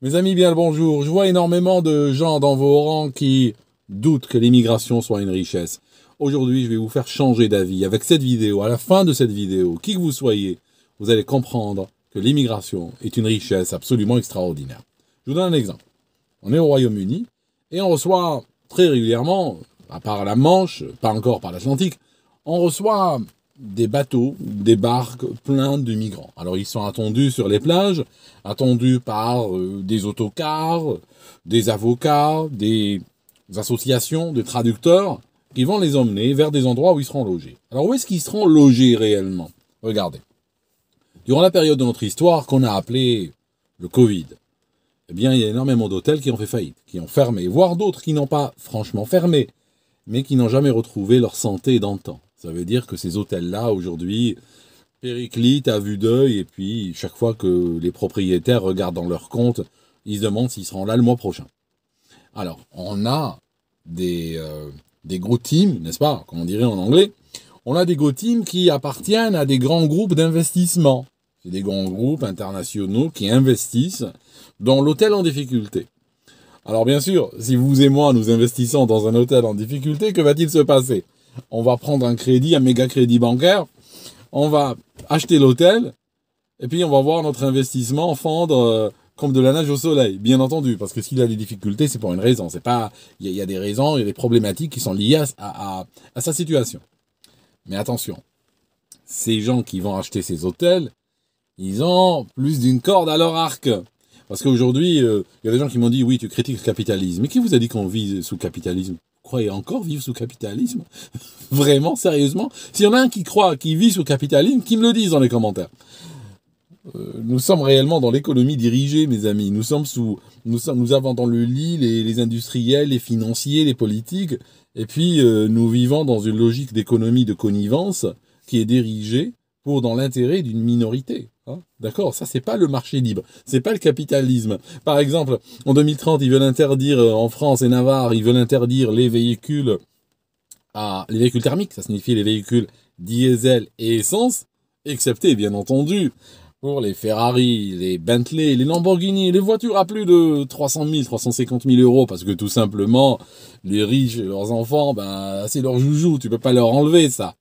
Mes amis, bien le bonjour. Je vois énormément de gens dans vos rangs qui doutent que l'immigration soit une richesse. Aujourd'hui, je vais vous faire changer d'avis. Avec cette vidéo, à la fin de cette vidéo, qui que vous soyez, vous allez comprendre que l'immigration est une richesse absolument extraordinaire. Je vous donne un exemple. On est au Royaume-Uni et on reçoit très régulièrement, à part la Manche, pas encore par l'Atlantique, on reçoit des bateaux, des barques pleins de migrants. Alors ils sont attendus sur les plages, attendus par des autocars, des avocats, des associations de traducteurs qui vont les emmener vers des endroits où ils seront logés. Alors où est-ce qu'ils seront logés réellement? Regardez. Durant la période de notre histoire qu'on a appelée le Covid, eh bien il y a énormément d'hôtels qui ont fait faillite, qui ont fermé, voire d'autres qui n'ont pas franchement fermé, mais qui n'ont jamais retrouvé leur santé d'antan. Ça veut dire que ces hôtels-là, aujourd'hui, périclitent à vue d'œil, et puis chaque fois que les propriétaires regardent dans leur compte, ils se demandent s'ils seront là le mois prochain. Alors, on a des gros teams, n'est-ce pas, comme on dirait en anglais, on a des gros teams qui appartiennent à des grands groupes d'investissement. C'est des grands groupes internationaux qui investissent dans l'hôtel en difficulté. Alors bien sûr, si vous et moi nous investissons dans un hôtel en difficulté, que va-t-il se passer? On va prendre un crédit, un méga crédit bancaire, on va acheter l'hôtel, et puis on va voir notre investissement fondre comme de la neige au soleil, bien entendu, parce que s'il a des difficultés, c'est pour une raison. C'est pas, il y a des raisons, il y a des problématiques qui sont liées à sa situation. Mais attention, ces gens qui vont acheter ces hôtels, ils ont plus d'une corde à leur arc. Parce qu'aujourd'hui, il y a des gens qui m'ont dit, oui, tu critiques le capitalisme. Mais qui vous a dit qu'on vit sous capitalisme? Vous croyez encore vivre sous capitalisme? Vraiment, sérieusement? S'il y en a un qui croit qu'il vit sous capitalisme, qu'il me le dise dans les commentaires. Nous sommes réellement dans l'économie dirigée, mes amis. Nous avons dans le lit les industriels, les financiers, les politiques. Et puis, nous vivons dans une logique d'économie de connivence qui est dirigée pour dans l'intérêt d'une minorité. Hein, d'accord, ça c'est pas le marché libre, c'est pas le capitalisme. Par exemple, en 2030, ils veulent interdire en France et Navarre, ils veulent interdire les véhicules thermiques, ça signifie les véhicules diesel et essence, excepté bien entendu pour les Ferrari, les Bentley, les Lamborghini, les voitures à plus de 300 000, 350 000 euros, parce que tout simplement, les riches et leurs enfants, ben c'est leur joujou, tu peux pas leur enlever ça.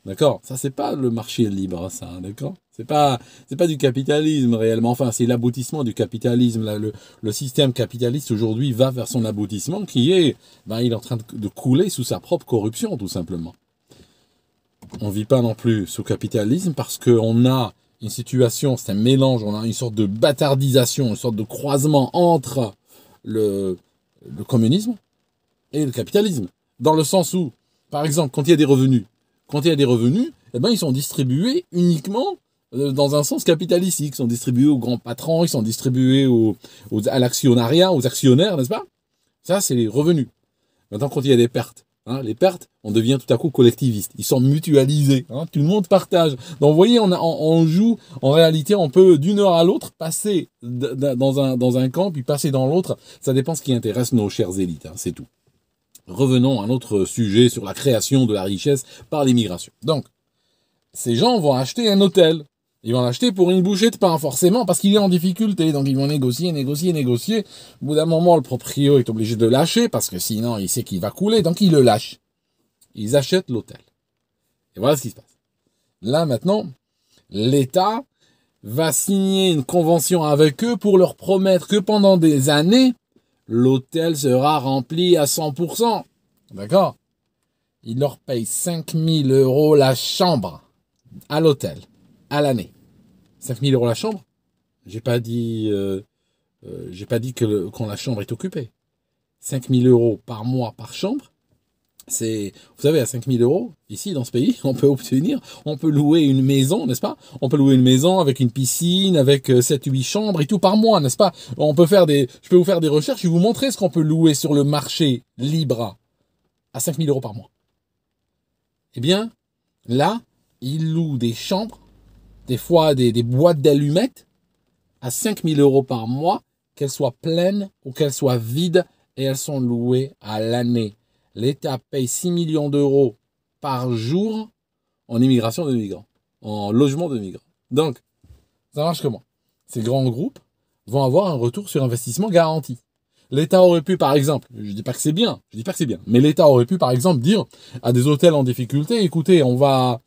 D'accord? Ça, c'est pas le marché libre, ça, d'accord? C'est pas du capitalisme réellement. Enfin, c'est l'aboutissement du capitalisme. Là, le système capitaliste aujourd'hui va vers son aboutissement qui est, ben, il est en train de couler sous sa propre corruption, tout simplement. On vit pas non plus sous capitalisme parce qu'on a une situation, c'est un mélange, on a une sorte de bâtardisation, une sorte de croisement entre le communisme et le capitalisme. Dans le sens où, par exemple, quand il y a des revenus, eh ben, ils sont distribués uniquement dans un sens capitalistique. Ils sont distribués aux grands patrons, ils sont distribués à l'actionnariat, aux actionnaires, n'est-ce pas? Ça, c'est les revenus. Maintenant, quand il y a des pertes, hein, les pertes, on devient tout à coup collectiviste. Ils sont mutualisés. Hein, tout le monde partage. Donc, vous voyez, on joue, en réalité, on peut d'une heure à l'autre passer dans un camp, puis passer dans l'autre. Ça dépend ce qui intéresse nos chères élites. Hein, c'est tout. Revenons à un autre sujet sur la création de la richesse par l'immigration. Donc, ces gens vont acheter un hôtel. Ils vont l'acheter pour une bouchée de pain, forcément, parce qu'il est en difficulté. Donc, ils vont négocier. Au bout d'un moment, le proprio est obligé de lâcher, parce que sinon, il sait qu'il va couler. Donc, il le lâche. Ils achètent l'hôtel. Et voilà ce qui se passe. Là, maintenant, l'État va signer une convention avec eux pour leur promettre que pendant des années, l'hôtel sera rempli à 100%. D'accord? Il leur paye 5 000 € la chambre à l'hôtel, à l'année. 5 000 € la chambre? J'ai pas dit que quand la chambre est occupée. 5 000 € par mois par chambre. C'est, vous savez, à 5 000 €, ici, dans ce pays, on peut louer une maison, n'est-ce pas? On peut louer une maison avec une piscine, avec 7-8 chambres et tout par mois, n'est-ce pas? Je peux vous faire des recherches et vous montrer ce qu'on peut louer sur le marché libre à 5 000 € par mois. Eh bien, là, ils louent des chambres, des fois des boîtes d'allumettes, à 5 000 € par mois, qu'elles soient pleines ou qu'elles soient vides, et elles sont louées à l'année. L'État paye 6 millions d'euros par jour en immigration de migrants, en logement de migrants. Donc, ça marche comment? Ces grands groupes vont avoir un retour sur investissement garanti. L'État aurait pu, par exemple, je dis pas que c'est bien, mais l'État aurait pu, par exemple, dire à des hôtels en difficulté, écoutez, on va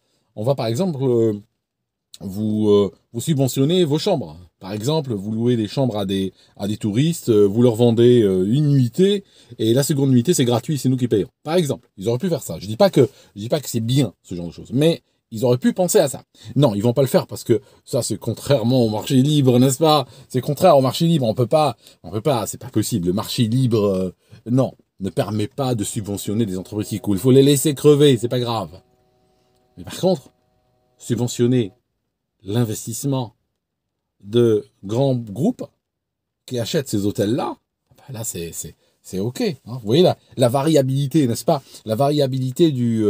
par exemple, vous subventionnez vos chambres. Par exemple, vous louez des chambres à des touristes, vous leur vendez une nuitée, et la seconde nuitée, c'est gratuit, c'est nous qui payons. Par exemple, ils auraient pu faire ça. Je dis pas que c'est bien, ce genre de choses, mais ils auraient pu penser à ça. Non, ils vont pas le faire parce que ça, c'est contrairement au marché libre, n'est-ce pas? C'est contraire au marché libre. On peut pas, c'est pas possible. Le marché libre, non, ne permet pas de subventionner des entreprises qui coulent. Il faut les laisser crever, c'est pas grave. Mais par contre, subventionner l'investissement de grands groupes qui achètent ces hôtels-là, là, c'est OK. Hein. Vous voyez la variabilité, n'est-ce pas? La variabilité du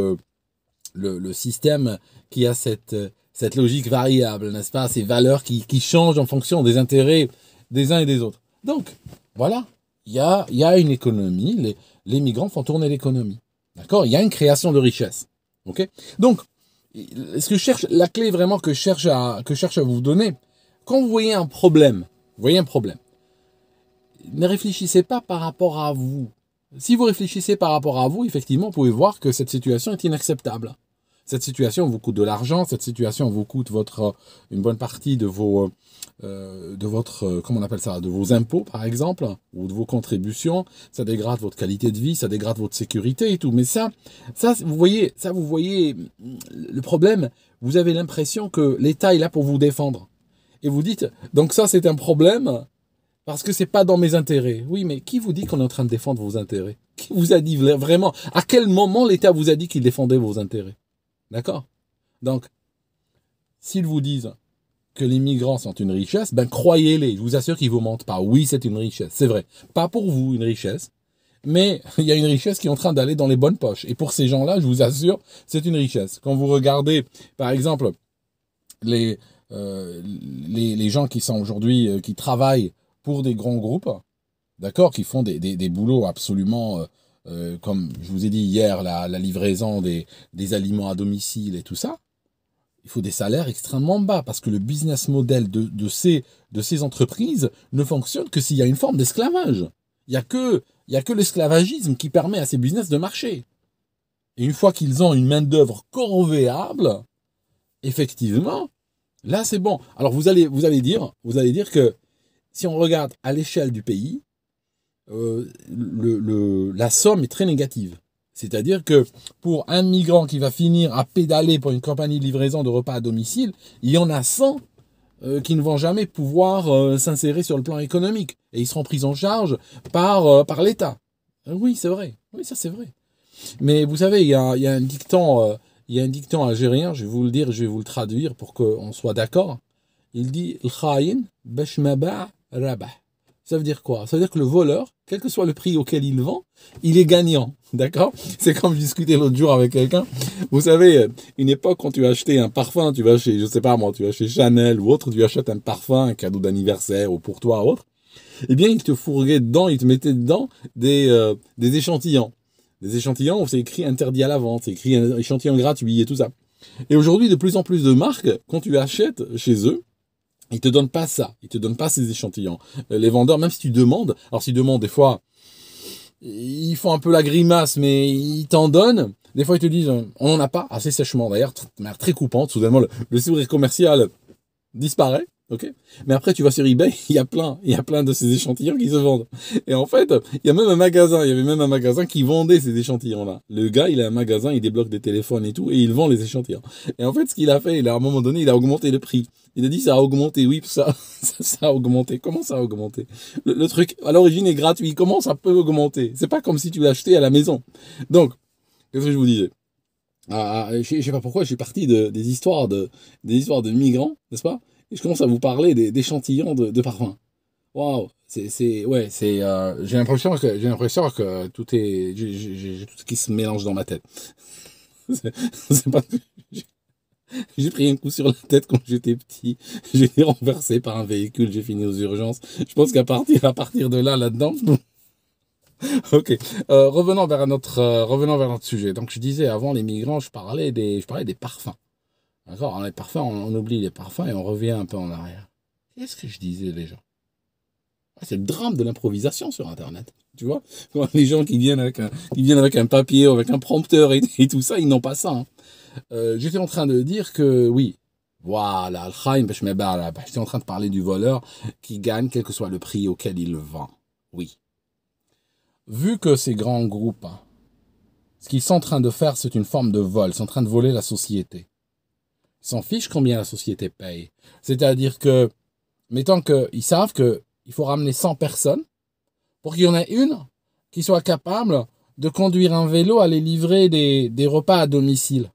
le système qui a cette logique variable, n'est-ce pas? Ces valeurs qui changent en fonction des intérêts des uns et des autres. Donc, voilà, il y a une économie, les migrants font tourner l'économie. D'accord? Il y a une création de richesse. OK? Donc, ce que je cherche, la clé vraiment que je cherche à vous donner, quand vous voyez un problème, ne réfléchissez pas par rapport à vous. Si vous réfléchissez par rapport à vous, effectivement, vous pouvez voir que cette situation est inacceptable. Cette situation vous coûte de l'argent, cette situation vous coûte une bonne partie de comment on appelle ça, de vos impôts, par exemple, ou de vos contributions. Ça dégrade votre qualité de vie, ça dégrade votre sécurité et tout. Mais vous voyez, le problème, vous avez l'impression que l'État est là pour vous défendre. Et vous dites, donc ça, c'est un problème parce que c'est pas dans mes intérêts. Oui, mais qui vous dit qu'on est en train de défendre vos intérêts? Qui vous a dit vraiment? À quel moment l'État vous a dit qu'il défendait vos intérêts? D'accord? Donc, s'ils vous disent que les migrants sont une richesse, ben croyez-les, je vous assure qu'ils vous mentent pas. Oui, c'est une richesse, c'est vrai. Pas pour vous, une richesse, mais il y a une richesse qui est en train d'aller dans les bonnes poches. Et pour ces gens-là, je vous assure, c'est une richesse. Quand vous regardez, par exemple, les gens qui sont aujourd'hui, qui travaillent pour des grands groupes, d'accord, qui font des boulots absolument, comme je vous ai dit hier, la livraison des aliments à domicile et tout ça, il faut des salaires extrêmement bas parce que le business model de ces entreprises ne fonctionne que s'il y a une forme d'esclavage. Il y a que l'esclavagisme qui permet à ces business de marcher. Et une fois qu'ils ont une main-d'œuvre corvéable, effectivement, là c'est bon. Alors vous allez dire que si on regarde à l'échelle du pays, la somme est très négative. C'est-à-dire que pour un migrant qui va finir à pédaler pour une compagnie de livraison de repas à domicile, il y en a 100 qui ne vont jamais pouvoir s'insérer sur le plan économique. Et ils seront pris en charge par l'État. Oui, c'est vrai. Oui, ça c'est vrai. Mais vous savez, il y a un dicton algérien, je vais vous le dire, je vais vous le traduire pour qu'on soit d'accord. Il dit « L'khaïn bash maba rabah ». Ça veut dire quoi? Ça veut dire que le voleur, quel que soit le prix auquel il vend, il est gagnant. D'accord? C'est comme je discutais l'autre jour avec quelqu'un. Vous savez, une époque, quand tu achetais un parfum, tu vas chez, je sais pas moi, tu vas chez Chanel ou autre, tu achètes un parfum, un cadeau d'anniversaire ou pour toi ou autre. Eh bien, il te fourguait dedans, il te mettait dedans des échantillons. Des échantillons où c'est écrit interdit à la vente, c'est écrit un échantillon gratuit et tout ça. Et aujourd'hui, de plus en plus de marques, quand tu achètes chez eux, ils te donnent pas ça. Ils te donnent pas ces échantillons. Les vendeurs, même si tu demandes, alors s'ils demandent des fois, ils font un peu la grimace, mais ils t'en donnent. Des fois, ils te disent, on n'en a pas, assez sèchement d'ailleurs, de manière très coupante. Soudainement, le sourire commercial disparaît. Ok. Mais après, tu vas sur eBay, il y a plein de ces échantillons qui se vendent. Et en fait, il y avait même un magasin qui vendait ces échantillons-là. Le gars, il a un magasin, il débloque des téléphones et tout, et il vend les échantillons. Et en fait, ce qu'il a fait, à un moment donné, il a augmenté le prix. Il a dit, ça a augmenté, oui, ça a augmenté. Comment ça a augmenté? Le truc, à l'origine, est gratuit. Comment ça peut augmenter? C'est pas comme si tu l'achetais à la maison. Donc, qu'est-ce que je vous disais? Je sais pas pourquoi, je suis parti des histoires de migrants, n'est-ce pas? Et je commence à vous parler d'échantillons de parfums. Waouh, j'ai l'impression que tout est, j'ai tout ce qui se mélange dans ma tête. c'est pas, j'ai pris un coup sur la tête quand j'étais petit. J'ai été renversé par un véhicule, j'ai fini aux urgences. Je pense qu'à partir de là-dedans. Ok. Revenons vers notre sujet. Donc je disais avant les migrants, je parlais des parfums. D'accord, les parfums, on oublie les parfums et on revient un peu en arrière. Qu'est-ce que je disais déjà? C'est le drame de l'improvisation sur Internet. Tu vois, les gens qui viennent avec un papier, avec un prompteur et tout ça, ils n'ont pas ça. Hein. J'étais en train de dire que oui, voilà, j'étais en train de parler du voleur qui gagne quel que soit le prix auquel il le vend. Oui. Vu que ces grands groupes, hein, ce qu'ils sont en train de faire, c'est une forme de vol. Ils sont en train de voler la société. Ils s'en fichent combien la société paye. C'est-à-dire que, mettons qu'ils savent qu'il faut ramener 100 personnes pour qu'il y en ait une qui soit capable de conduire un vélo, aller livrer des repas à domicile.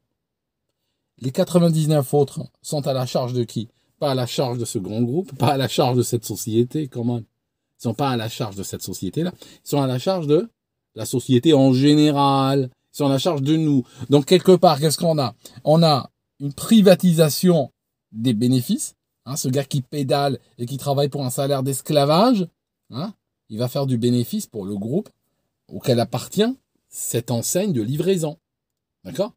Les 99 autres sont à la charge de qui? Pas à la charge de ce grand groupe, pas à la charge de cette société, quand même. Ils sont pas à la charge de cette société-là. Ils sont à la charge de la société en général. Ils sont à la charge de nous. Donc, quelque part, qu'est-ce qu'on a? On a une privatisation des bénéfices. Hein, ce gars qui pédale et qui travaille pour un salaire d'esclavage, hein, il va faire du bénéfice pour le groupe auquel appartient cette enseigne de livraison. D'accord?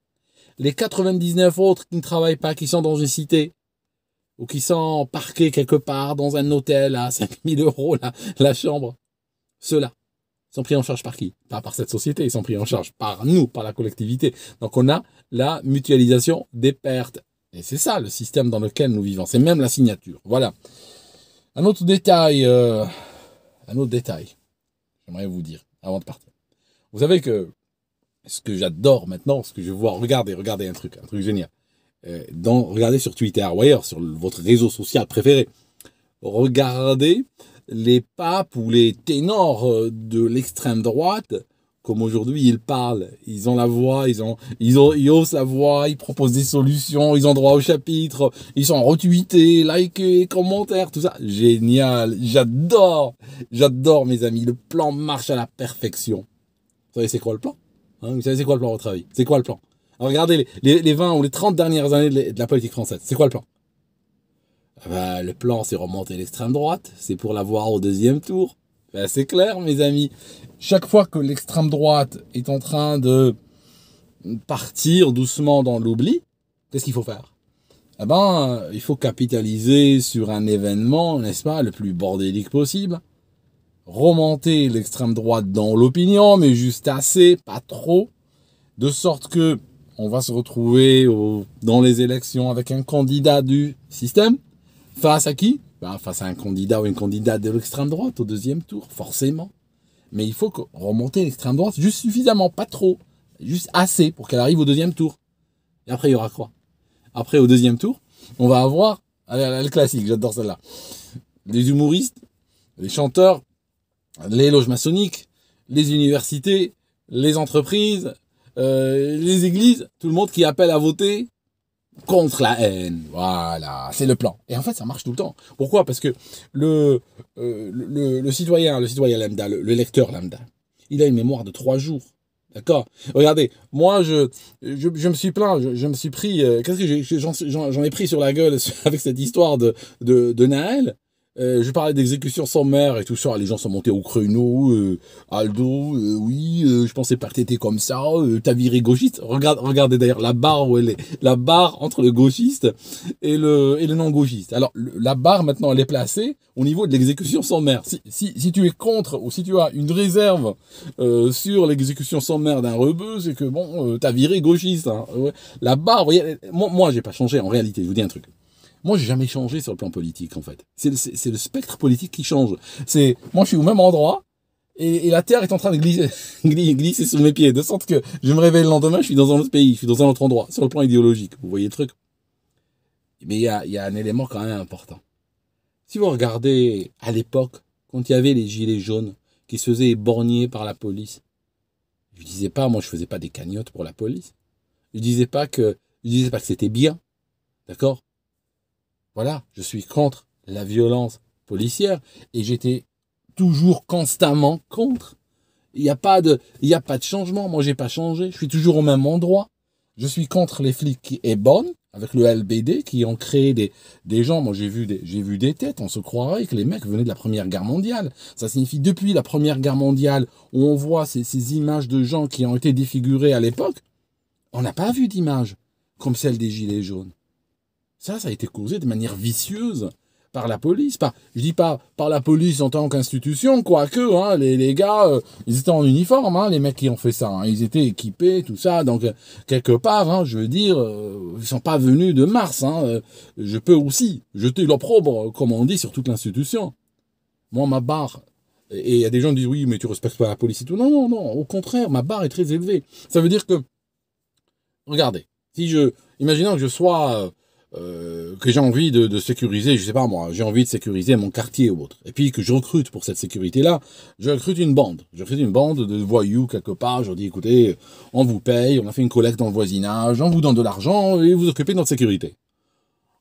Les 99 autres qui ne travaillent pas, qui sont dans une cité, ou qui sont parqués quelque part dans un hôtel à 5000 € la chambre, ceux-là sont pris en charge par qui? Pas par cette société, ils sont pris en charge par nous, par la collectivité. Donc on a la mutualisation des pertes. Et c'est ça le système dans lequel nous vivons. C'est même la signature. Voilà. Un autre détail, j'aimerais vous dire, avant de partir. Vous savez que ce que j'adore maintenant, ce que je vois, regardez un truc génial. Regardez sur Twitter ou ailleurs, sur votre réseau social préféré. Regardez les papes ou les ténors de l'extrême droite, comme aujourd'hui ils parlent, ils ont la voix, ils osent la voix, ils proposent des solutions, ils ont droit au chapitre, ils sont retweetés, likés, commentaires, tout ça. Génial, j'adore mes amis, le plan marche à la perfection. Vous savez c'est quoi le plan? Hein, vous savez c'est quoi le plan à votre avis? C'est quoi le plan? Alors regardez les 20 ou les 30 dernières années de la politique française, c'est quoi le plan? Le plan, c'est remonter l'extrême droite. C'est pour l'avoir au deuxième tour. C'est clair, mes amis. Chaque fois que l'extrême droite est en train de partir doucement dans l'oubli, qu'est-ce qu'il faut faire? Il faut capitaliser sur un événement, n'est-ce pas, le plus bordélique possible. Remonter l'extrême droite dans l'opinion, mais juste assez, pas trop. De sorte que on va se retrouver dans les élections avec un candidat du système. Face à qui? Face à un candidat ou une candidate de l'extrême droite au deuxième tour, forcément. Mais il faut remonter l'extrême droite juste suffisamment, pas trop, juste assez pour qu'elle arrive au deuxième tour. Et après, il y aura quoi? Après, au deuxième tour, on va avoir, allez, le classique, j'adore celle-là, les humoristes, les chanteurs, les loges maçonniques, les universités, les entreprises, les églises, tout le monde qui appelle à voter contre la haine. Voilà, c'est le plan. Et en fait, ça marche tout le temps. Pourquoi? Parce que le citoyen lambda, le lecteur lambda, il a une mémoire de 3 jours. D'accord? Regardez, moi, je me suis plaint, je me suis pris, j'en ai pris sur la gueule avec cette histoire de Naël. Je parlais d'exécution sommaire et tout ça, les gens sont montés au créneau, Aldo, oui, je pensais pas que t'étais comme ça, t'as viré gauchiste. Regardez d'ailleurs la barre où elle est, la barre entre le gauchiste et le non gauchiste. Alors la barre maintenant elle est placée au niveau de l'exécution sommaire. Si tu es contre ou si tu as une réserve sur l'exécution sommaire d'un rebeu, c'est que bon, t'as viré gauchiste. Hein. La barre, vous voyez, moi j'ai pas changé en réalité, je vous dis un truc. Moi, j'ai jamais changé sur le plan politique, en fait. C'est le spectre politique qui change. Moi, je suis au même endroit, et la terre est en train de glisser sous mes pieds, de sorte que je me réveille le lendemain, je suis dans un autre pays, je suis dans un autre endroit, sur le plan idéologique. Vous voyez le truc? Mais il y a un élément quand même important. Si vous regardez à l'époque, quand il y avait les gilets jaunes, qui se faisaient éborgner par la police, je disais pas, moi, je faisais pas des cagnottes pour la police. Je disais pas que c'était bien. D'accord? Voilà, je suis contre la violence policière et j'étais toujours constamment contre. Il n'y a pas de changement. Moi, j'ai pas changé. Je suis toujours au même endroit. Je suis contre les flics qui éborgnent avec le LBD qui ont créé des gens. Moi, j'ai vu des têtes. On se croirait que les mecs venaient de la Première Guerre mondiale. Ça signifie depuis la Première Guerre mondiale où on voit ces images de gens qui ont été défigurés à l'époque. On n'a pas vu d'images comme celle des Gilets jaunes. Ça a été causé de manière vicieuse par la police. Je dis pas par la police en tant qu'institution, quoique, hein, les gars, ils étaient en uniforme, hein, les mecs qui ont fait ça. Hein, ils étaient équipés, tout ça. Donc, quelque part, hein, je veux dire, ils sont pas venus de Mars. Hein, je peux aussi jeter l'opprobre, comme on dit, sur toute l'institution. Moi, ma barre... Et il y a des gens qui disent, oui, mais tu respectes pas la police et tout. Non, non, non, au contraire, ma barre est très élevée. Ça veut dire que, regardez, imaginons que je sois, que j'ai envie de sécuriser, je sais pas moi, j'ai envie de sécuriser mon quartier ou autre. Et puis que je recrute pour cette sécurité-là, je recrute une bande. Je recrute une bande de voyous quelque part, je leur dis, écoutez, on vous paye, on a fait une collecte dans le voisinage, on vous donne de l'argent et vous occupez de notre sécurité.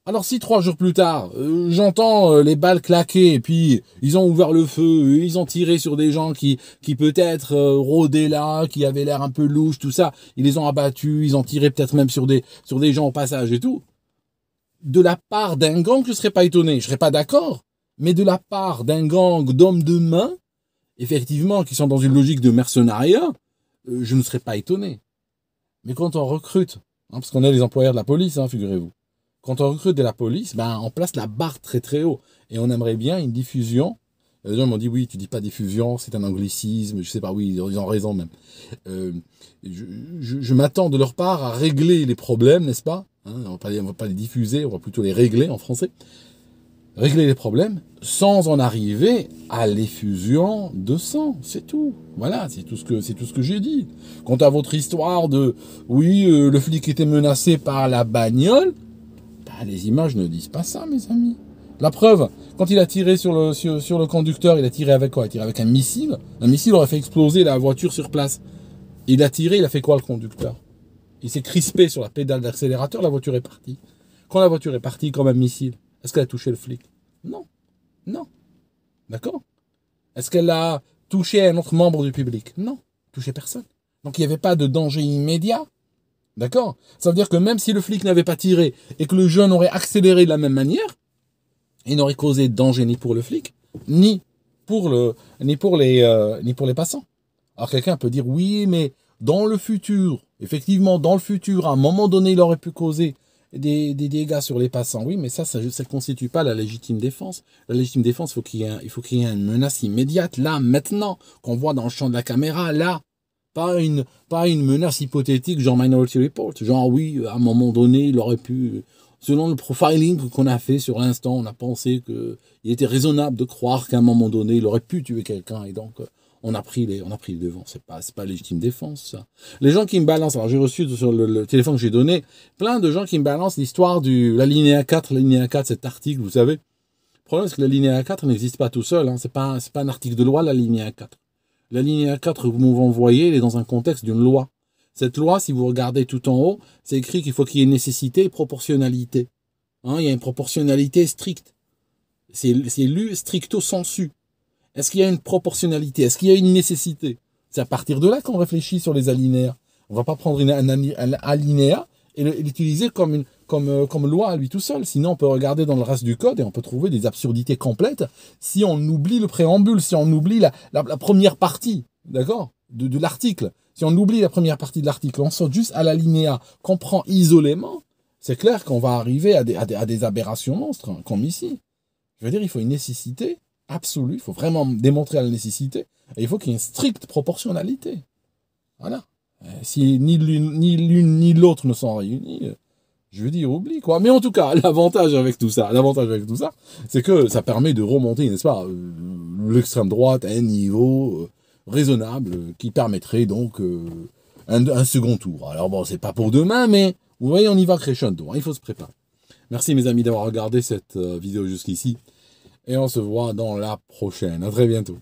Alors si 3 jours plus tard, j'entends les balles claquer, et puis ils ont ouvert le feu, ils ont tiré sur des gens qui peut-être rôdaient là, qui avaient l'air un peu louches, tout ça, ils les ont abattus, ils ont tiré peut-être même sur des gens au passage et tout. De la part d'un gang, je serais pas étonné, je serais pas d'accord, mais de la part d'un gang d'hommes de main, effectivement, qui sont dans une logique de mercenariat, je ne serais pas étonné. Mais quand on recrute, hein, parce qu'on est les employeurs de la police, hein, figurez-vous, quand on recrute de la police, on place la barre très très haut. Et on aimerait bien une diffusion. Les gens m'ont dit, oui, tu dis pas diffusion, c'est un anglicisme, je sais pas, oui, ils ont raison même. Je m'attends de leur part à régler les problèmes, n'est-ce pas, hein, on va pas les diffuser, on va plutôt les régler en français. Régler les problèmes sans en arriver à l'effusion de sang, c'est tout. Voilà, c'est tout ce que j'ai dit. Quant à votre histoire de, oui, le flic était menacé par la bagnole, les images ne disent pas ça, mes amis. La preuve, quand il a tiré sur le conducteur, il a tiré avec quoi? Il a tiré avec un missile. Un missile aurait fait exploser la voiture sur place. Il a tiré, il a fait quoi le conducteur? Il s'est crispé sur la pédale d'accélérateur, la voiture est partie. Quand la voiture est partie comme un missile, est-ce qu'elle a touché le flic? Non. Non. D'accord? Est-ce qu'elle a touché un autre membre du public? Non. Touché personne. Donc il n'y avait pas de danger immédiat. D'accord? Ça veut dire que même si le flic n'avait pas tiré et que le jeune aurait accéléré de la même manière, il n'aurait causé de danger ni pour le flic, ni pour les passants. Alors quelqu'un peut dire, oui, mais dans le futur, effectivement, dans le futur, à un moment donné, il aurait pu causer des dégâts sur les passants. Oui, mais ça ne constitue pas la légitime défense. La légitime défense, il faut qu'il y ait une menace immédiate, là, maintenant, qu'on voit dans le champ de la caméra, là. Pas une menace hypothétique, genre Minority Report. Genre, oui, à un moment donné, il aurait pu... Selon le profiling qu'on a fait sur l'instant, on a pensé qu'il était raisonnable de croire qu'à un moment donné, il aurait pu tuer quelqu'un. Et donc, on a pris les devants. C'est pas légitime défense, ça. Les gens qui me balancent... Alors, j'ai reçu sur le téléphone que j'ai donné, plein de gens qui me balancent l'histoire de l'alinéa 4. L'alinéa 4, cet article, vous savez. Le problème, c'est que l'alinéa 4 n'existe pas tout seul. Hein. C'est pas un article de loi, l'alinéa 4. La ligne 4 que vous m'envoyez, elle est dans un contexte d'une loi. Cette loi, si vous regardez tout en haut, c'est écrit qu'il faut qu'il y ait nécessité et proportionnalité. Hein, il y a une proportionnalité stricte. C'est lu stricto sensu. Est-ce qu'il y a une proportionnalité? Est-ce qu'il y a une nécessité? C'est à partir de là qu'on réfléchit sur les alinéas. On ne va pas prendre un alinéa et l'utiliser comme loi à lui tout seul. Sinon, on peut regarder dans le reste du code et on peut trouver des absurdités complètes si on oublie le préambule, si on oublie la première partie, d'accord, de l'article. Si on oublie la première partie de l'article, on saute juste à l'alinéa qu'on prend isolément, c'est clair qu'on va arriver à des aberrations monstres, hein, comme ici. Je veux dire, il faut une nécessité absolue, il faut vraiment démontrer la nécessité, et il faut qu'il y ait une stricte proportionnalité. Voilà. Si ni l'une ni l'autre ne sont réunis, je veux dire, oublie, quoi. Mais en tout cas, l'avantage avec tout ça, c'est que ça permet de remonter, n'est-ce pas, l'extrême droite à un niveau raisonnable qui permettrait donc un second tour. Alors bon, c'est pas pour demain, mais vous voyez, on y va crescendo, hein, il faut se préparer. Merci mes amis d'avoir regardé cette vidéo jusqu'ici, et on se voit dans la prochaine. À très bientôt.